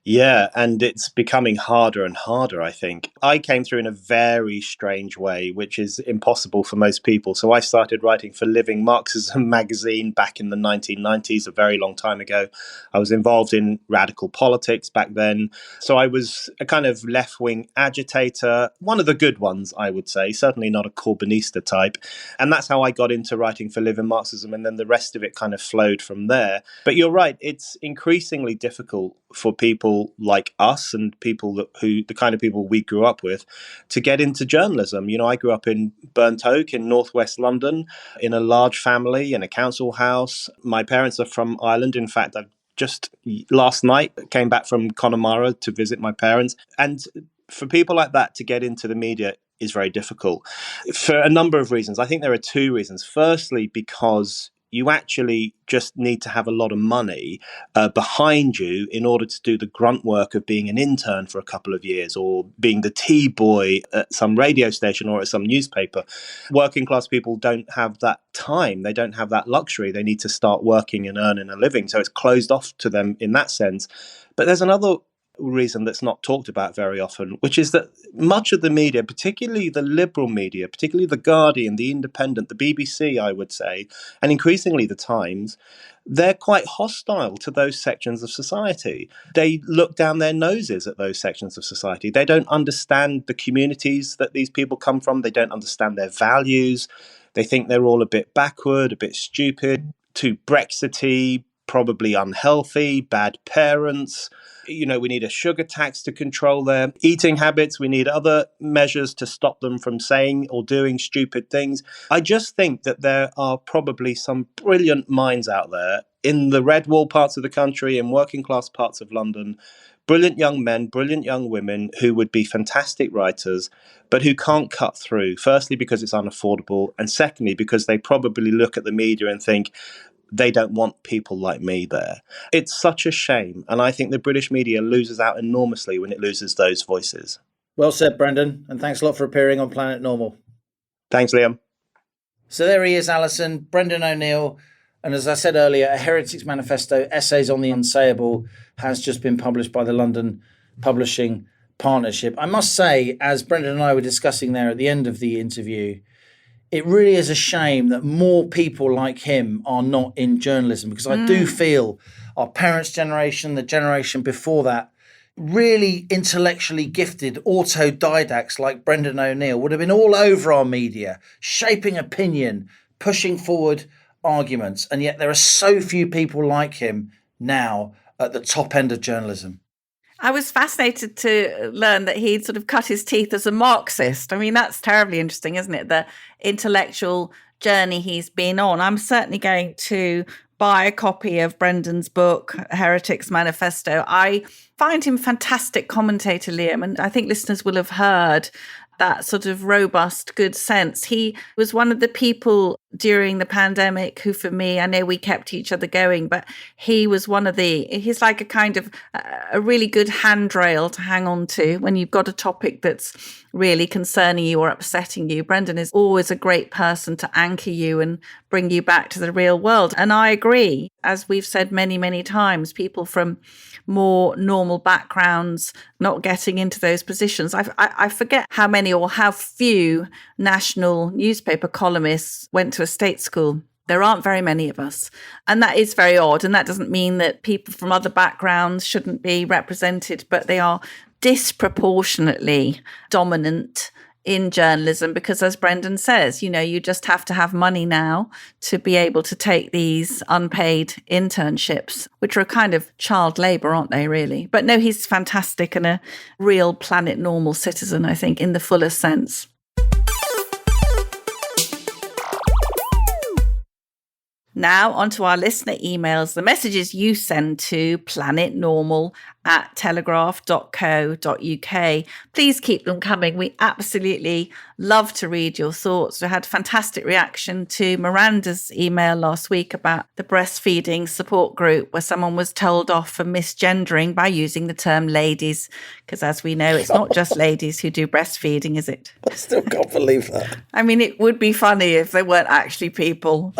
Yeah, and it's becoming harder and harder, I think. I came through in a very strange way, which is impossible for most people. So I started writing for Living Marxism magazine back in the 1990s, a very long time ago. I was involved in radical politics back then. So I was a kind of left-wing agitator, one of the good ones, I would say, certainly not a Corbynista type. And that's how I got into writing for Living Marxism, and then the rest of it kind of flowed from there. But you're right, it's increasingly difficult for people like us and people the kind of people we grew up with to get into journalism. I grew up in Burnt Oak in northwest London in a large family in a council house. My parents are from Ireland. In fact, I've just last night came back from Connemara to visit my parents. And for people like that to get into the media is very difficult for a number of reasons. I think there are two reasons. Firstly, because You actually just need to have a lot of money behind you in order to do the grunt work of being an intern for a couple of years or being the tea boy at some radio station or at some newspaper. Working class people don't have that time. They don't have that luxury. They need to start working and earning a living. So it's closed off to them in that sense. But there's another reason that's not talked about very often, which is that much of the media, particularly the liberal media, particularly The Guardian, The Independent, the BBC, I would say, and increasingly the Times, they're quite hostile to those sections of society. They look down their noses at those sections of society. They don't understand the communities that these people come from. They don't understand their values. They think they're all a bit backward, a bit stupid, too Brexity, probably unhealthy, bad parents. You know, we need a sugar tax to control their eating habits. We need other measures to stop them from saying or doing stupid things. I just think that there are probably some brilliant minds out there in the red wall parts of the country, in working class parts of London, brilliant young men, brilliant young women who would be fantastic writers, but who can't cut through. Firstly, because it's unaffordable. And secondly, because they probably look at the media and think, they don't want people like me there. It's such a shame. And I think the British media loses out enormously when it loses those voices. Well said, Brendan. And thanks a lot for appearing on Planet Normal. Thanks, Liam. So there he is, Allison, Brendan O'Neill. And as I said earlier, a Heretic's Manifesto, Essays on the Unsayable, has just been published by the London Publishing Partnership. I must say, as Brendan and I were discussing there at the end of the interview, it really is a shame that more people like him are not in journalism, because I do feel our parents' generation, the generation before that, really intellectually gifted autodidacts like Brendan O'Neill would have been all over our media, shaping opinion, pushing forward arguments. And yet there are so few people like him now at the top end of journalism. I was fascinated to learn that he'd sort of cut his teeth as a Marxist. I mean, that's terribly interesting, isn't it? The intellectual journey he's been on. I'm certainly going to buy a copy of Brendan's book, Heretic's Manifesto. I find him fantastic commentator, Liam, and I think listeners will have heard that sort of robust, good sense. He was one of the people during the pandemic who, for me, I know we kept each other going, but he was he's like a kind of a really good handrail to hang on to when you've got a topic that's really concerning you or upsetting you. Brendan is always a great person to anchor you and bring you back to the real world. And I agree, as we've said many, many times, people from more normal backgrounds not getting into those positions. I forget how many or how few national newspaper columnists went to a state school. There aren't very many of us. And that is very odd. And that doesn't mean that people from other backgrounds shouldn't be represented, but they are disproportionately dominant in journalism because, as Brendan says, you know, you just have to have money now to be able to take these unpaid internships, which are a kind of child labour, aren't they, really? But no, he's fantastic and a real Planet Normal citizen, I think, in the fullest sense. Now, onto our listener emails, the messages you send to planetnormal@telegraph.co.uk. Please keep them coming. We absolutely love to read your thoughts. We had a fantastic reaction to Miranda's email last week about the breastfeeding support group where someone was told off for misgendering by using the term ladies, because as we know, it's not just ladies who do breastfeeding, is it? I still can't believe that. I mean, it would be funny if there weren't actually people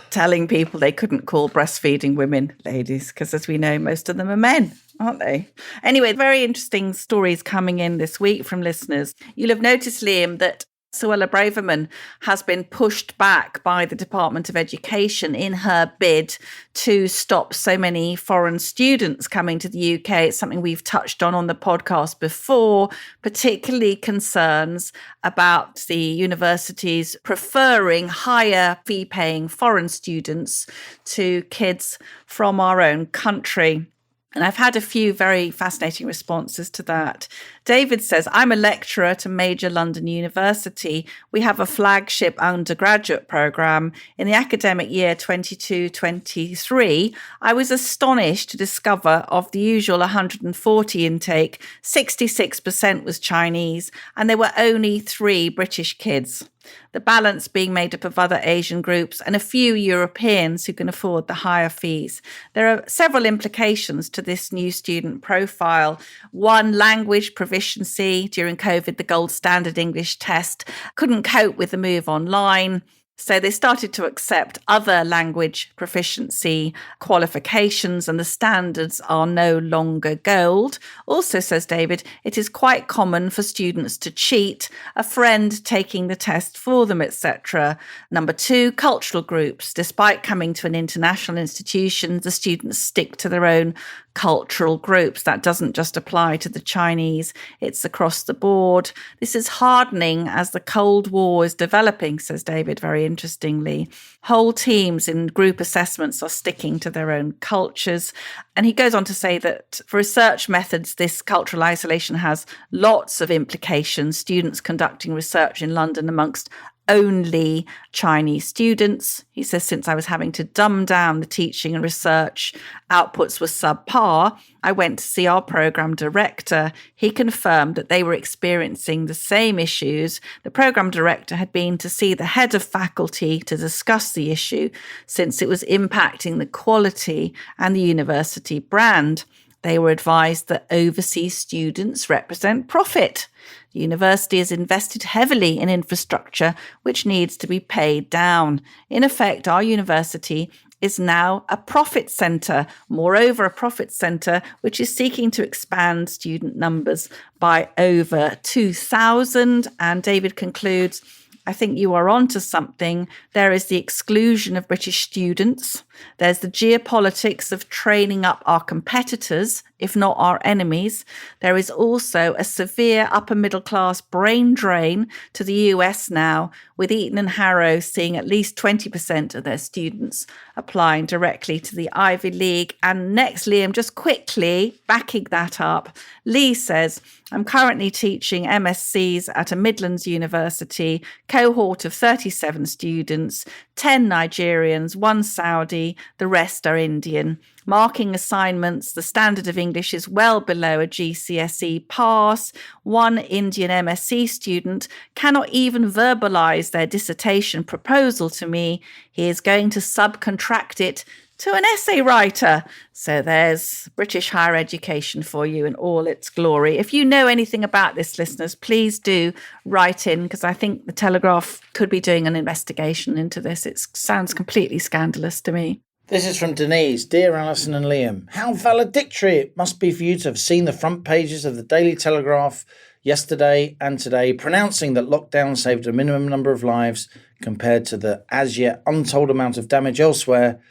telling people they couldn't call breastfeeding women ladies, because as we know, most of them are men, aren't they? Anyway, very interesting stories coming in this week from listeners. You'll have noticed, Liam, that Suella Braverman has been pushed back by the Department of Education in her bid to stop so many foreign students coming to the UK. It's something we've touched on the podcast before, particularly concerns about the universities preferring higher fee-paying foreign students to kids from our own country. And I've had a few very fascinating responses to that. David says, I'm a lecturer at a major London university. We have a flagship undergraduate programme. In the academic year 22-23, I was astonished to discover of the usual 140 intake, 66% was Chinese, and there were only 3 British kids. The balance being made up of other Asian groups and a few Europeans who can afford the higher fees. There are several implications to this new student profile. One, language proficiency. During COVID, the gold standard English test couldn't cope with the move online. So they started to accept other language proficiency qualifications, and the standards are no longer gold. Also, says David, it is quite common for students to cheat, a friend taking the test for them, etc. Number two, cultural groups. Despite coming to an international institution, the students stick to their own cultural groups. That doesn't just apply to the Chinese, it's across the board. This is hardening as the Cold War is developing, says David, very interestingly. Whole teams in group assessments are sticking to their own cultures. And he goes on to say that for research methods, this cultural isolation has lots of implications. Students conducting research in London amongst only Chinese students. He says, since I was having to dumb down the teaching and research outputs were subpar, I went to see our program director. He confirmed that they were experiencing the same issues. The program director had been to see the head of faculty to discuss the issue, since it was impacting the quality and the university brand. They were advised that overseas students represent profit. The university has invested heavily in infrastructure, which needs to be paid down. In effect, our university is now a profit centre. Moreover, a profit centre which is seeking to expand student numbers by over 2,000. And David concludes, I think you are onto something. There is the exclusion of British students. There's the geopolitics of training up our competitors, if not our enemies. There is also a severe upper middle class brain drain to the US now, with Eton and Harrow seeing at least 20% of their students applying directly to the Ivy League. And next, Liam, just quickly backing that up, Lee says, I'm currently teaching MScs at a Midlands university, cohort of 37 students, 10 Nigerians, 1 Saudi, the rest are Indian. Marking assignments, the standard of English is well below a GCSE pass. One Indian MSc student cannot even verbalise their dissertation proposal to me. He is going to subcontract it to an essay writer. So there's British higher education for you in all its glory. If you know anything about this, listeners, please do write in, because I think the Telegraph could be doing an investigation into this. It sounds completely scandalous to me. This is from Denise. Dear Alison and Liam, how valedictory it must be for you to have seen the front pages of the Daily Telegraph yesterday and today, pronouncing that lockdown saved a minimum number of lives compared to the as yet untold amount of damage elsewhere,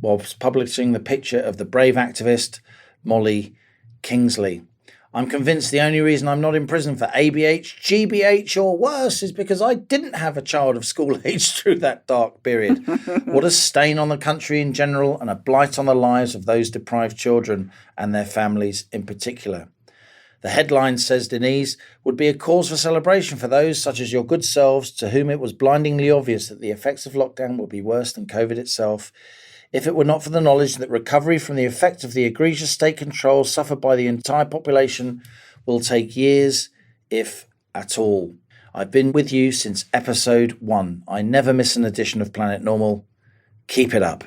whilst publishing the picture of the brave activist Molly Kingsley. I'm convinced the only reason I'm not in prison for ABH, GBH or worse is because I didn't have a child of school age through that dark period. What a stain on the country in general and a blight on the lives of those deprived children and their families in particular. The headline, says Denise, would be a cause for celebration for those such as your good selves to whom it was blindingly obvious that the effects of lockdown would be worse than COVID itself, if it were not for the knowledge that recovery from the effect of the egregious state control suffered by the entire population will take years, if at all. I've been with you since episode 1. I never miss an edition of Planet Normal. Keep it up.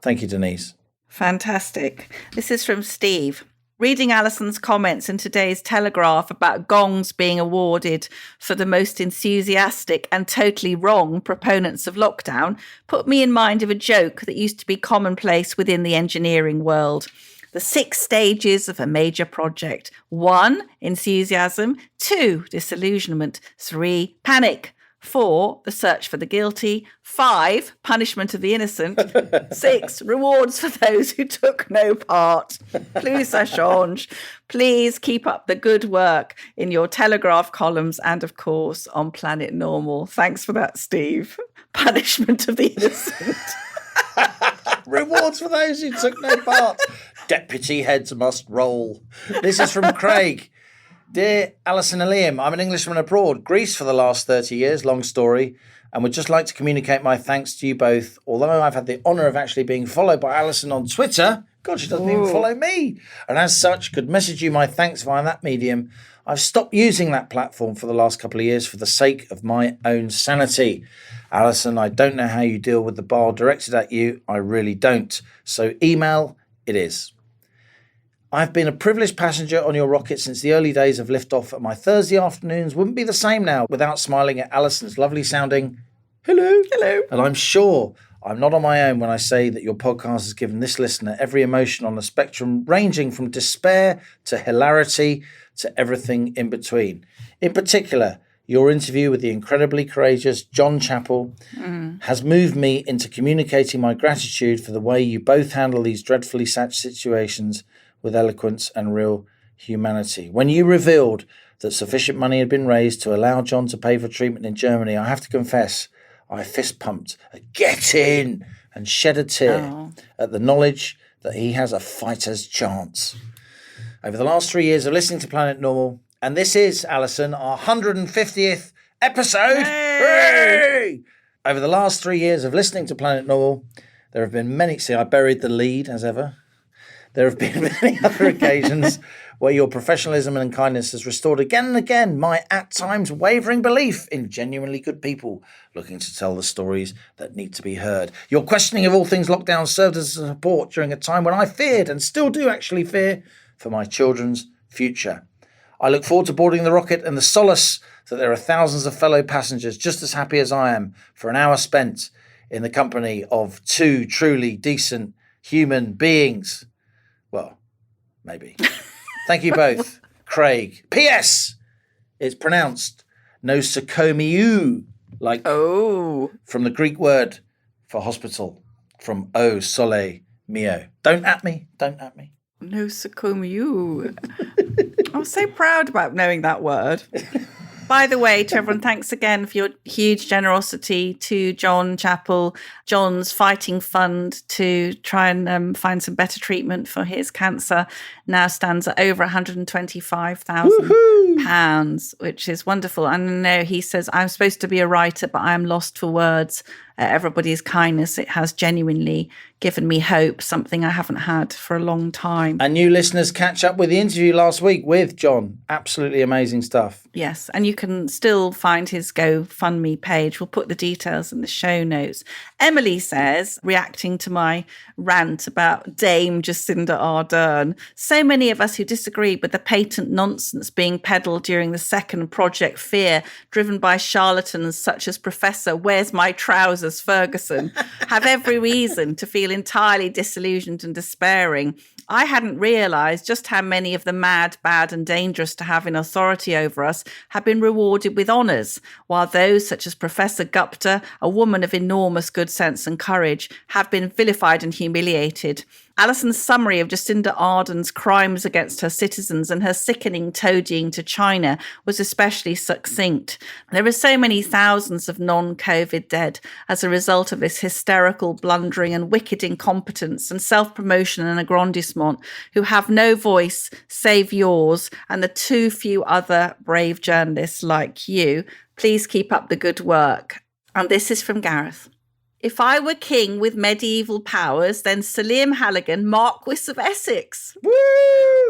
Thank you, Denise. Fantastic. This is from Steve. Reading Allison's comments in today's Telegraph about gongs being awarded for the most enthusiastic and totally wrong proponents of lockdown put me in mind of a joke that used to be commonplace within the engineering world. The 6 stages of a major project. 1, enthusiasm. 2, disillusionment. 3, panic. 4, the search for the guilty. 5, punishment of the innocent. 6, rewards for those who took no part. Plus, ça change. Please keep up the good work in your Telegraph columns and, of course, on Planet Normal. Thanks for that, Steve. Punishment of the innocent. Rewards for those who took no part. Deputy heads must roll. This is from Craig. Dear Alison and Liam, I'm an Englishman abroad, Greece for the last 30 years, long story, and would just like to communicate my thanks to you both. Although I've had the honour of actually being followed by Alison on Twitter, God, she doesn't even follow me, and as such could message you my thanks via that medium, I've stopped using that platform for the last couple of years for the sake of my own sanity. Allison, I don't know how you deal with the bile directed at you. I really don't. So email it is. I've been a privileged passenger on your rocket since the early days of liftoff, and my Thursday afternoons wouldn't be the same now without smiling at Allison's lovely sounding hello. Hello. And I'm sure I'm not on my own when I say that your podcast has given this listener every emotion on the spectrum, ranging from despair to hilarity to everything in between. In particular, your interview with the incredibly courageous John Chappell has moved me into communicating my gratitude for the way you both handle these dreadfully sad situations with eloquence and real humanity. When you revealed that sufficient money had been raised to allow John to pay for treatment in Germany, I have to confess, I fist pumped a get in and shed a tear at the knowledge that he has a fighter's chance. Over the last 3 years of listening to Planet Normal, and this is, Allison, our 150th episode. Hooray! Over the last 3 years of listening to Planet Normal, there have been many... See, I buried the lead, as ever. There have been many other occasions where your professionalism and kindness has restored again and again my at times wavering belief in genuinely good people looking to tell the stories that need to be heard. Your questioning of all things lockdown served as a support during a time when I feared, and still do actually fear, for my children's future. I look forward to boarding the rocket and the solace that there are thousands of fellow passengers just as happy as I am for an hour spent in the company of two truly decent human beings. Well, maybe. Thank you both, Craig. P.S. It's pronounced nosocomiou, like from the Greek word for hospital, from O Sole Mio. Don't at me. Nosocomiou. I'm so proud about knowing that word. By the way, to everyone, thanks again for your huge generosity to John Chappell, John's fighting fund to try and find some better treatment for his cancer. Now stands at over £125,000, which is wonderful. And I know he says, I'm supposed to be a writer, but I am lost for words. Everybody's kindness, it has genuinely given me hope, something I haven't had for a long time. And new listeners catch up with the interview last week with John. Absolutely amazing stuff. Yes, and you can still find his GoFundMe page. We'll put the details in the show notes. Emily says, reacting to my rant about Dame Jacinda Ardern, so many of us who disagree with the patent nonsense being peddled during the second Project Fear, driven by charlatans such as Professor Where's My Trousers Ferguson, have every reason to feel entirely disillusioned and despairing. I hadn't realised just how many of the mad, bad and dangerous to have in authority over us have been rewarded with honours, while those such as Professor Gupta, a woman of enormous good sense and courage, have been vilified and humiliated. Allison's summary of Jacinda Ardern's crimes against her citizens and her sickening toadying to China was especially succinct. There are so many thousands of non-COVID dead as a result of this hysterical blundering and wicked incompetence and self-promotion and aggrandisement who have no voice save yours and the too few other brave journalists like you. Please keep up the good work. And this is from Gareth. If I were king with medieval powers, then Sir Liam Halligan, Marquis of Essex,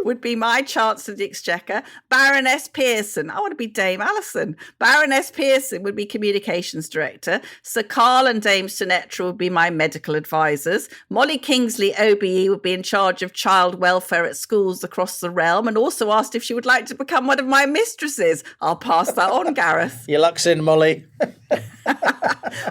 would be my Chancellor of the Exchequer. Baroness Pearson, I want to be Dame Allison. Baroness Pearson would be Communications Director. Sir Carl and Dame Sinetra would be my medical advisors. Molly Kingsley, OBE, would be in charge of child welfare at schools across the realm, and also asked if she would like to become one of my mistresses. I'll pass that on, Gareth. Your luck's in, Molly.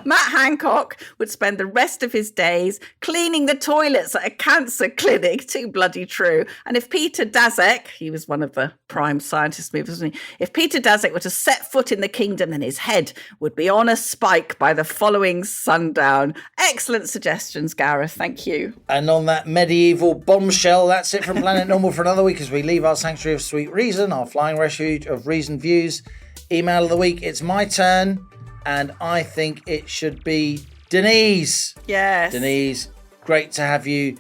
Matt Hancock would spend the rest of his days cleaning the toilets at a cancer clinic. Too bloody true. And if Peter Daszak, he was one of the prime scientist movers, wasn't he? If Peter Daszak were to set foot in the kingdom, then his head would be on a spike by the following sundown. Excellent suggestions, Gareth. Thank you. And on that medieval bombshell, that's it from Planet Normal for another week as we leave our sanctuary of sweet reason, our flying refuge of reasoned views. Email of the week. It's my turn. And I think it should be Denise. Yes. Denise, great to have you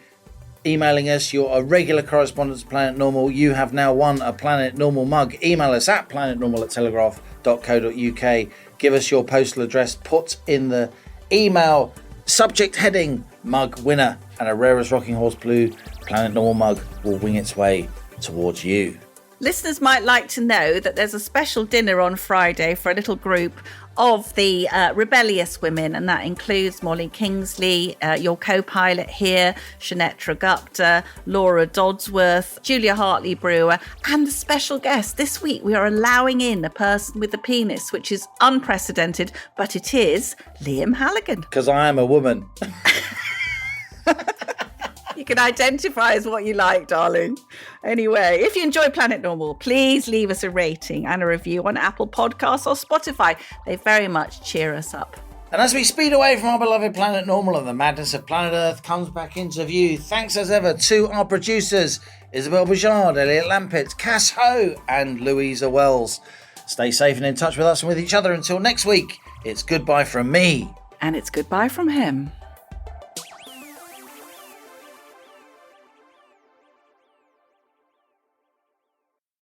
emailing us. You're a regular correspondent to Planet Normal. You have now won a Planet Normal mug. Email us at planetnormal@telegraph.co.uk. Give us your postal address. Put in the email subject heading mug winner, and a rare as rocking horse blue Planet Normal mug will wing its way towards you. Listeners might like to know that there's a special dinner on Friday for a little group of the rebellious women, and that includes Molly Kingsley, your co-pilot here, Shanetra Gupta, Laura Dodsworth, Julia Hartley-Brewer, and the special guest. This week we are allowing in a person with a penis, which is unprecedented, but it is Liam Halligan. Because I am a woman. You can identify as what you like, darling. Anyway, if you enjoy Planet Normal, please leave us a rating and a review on Apple Podcasts or Spotify. They very much cheer us up. And as we speed away from our beloved Planet Normal and the madness of planet Earth comes back into view, thanks as ever to our producers, Isabel Bouchard, Elliot Lampett, Cass Ho and Louisa Wells. Stay safe and in touch with us and with each other until next week. It's goodbye from me. And it's goodbye from him.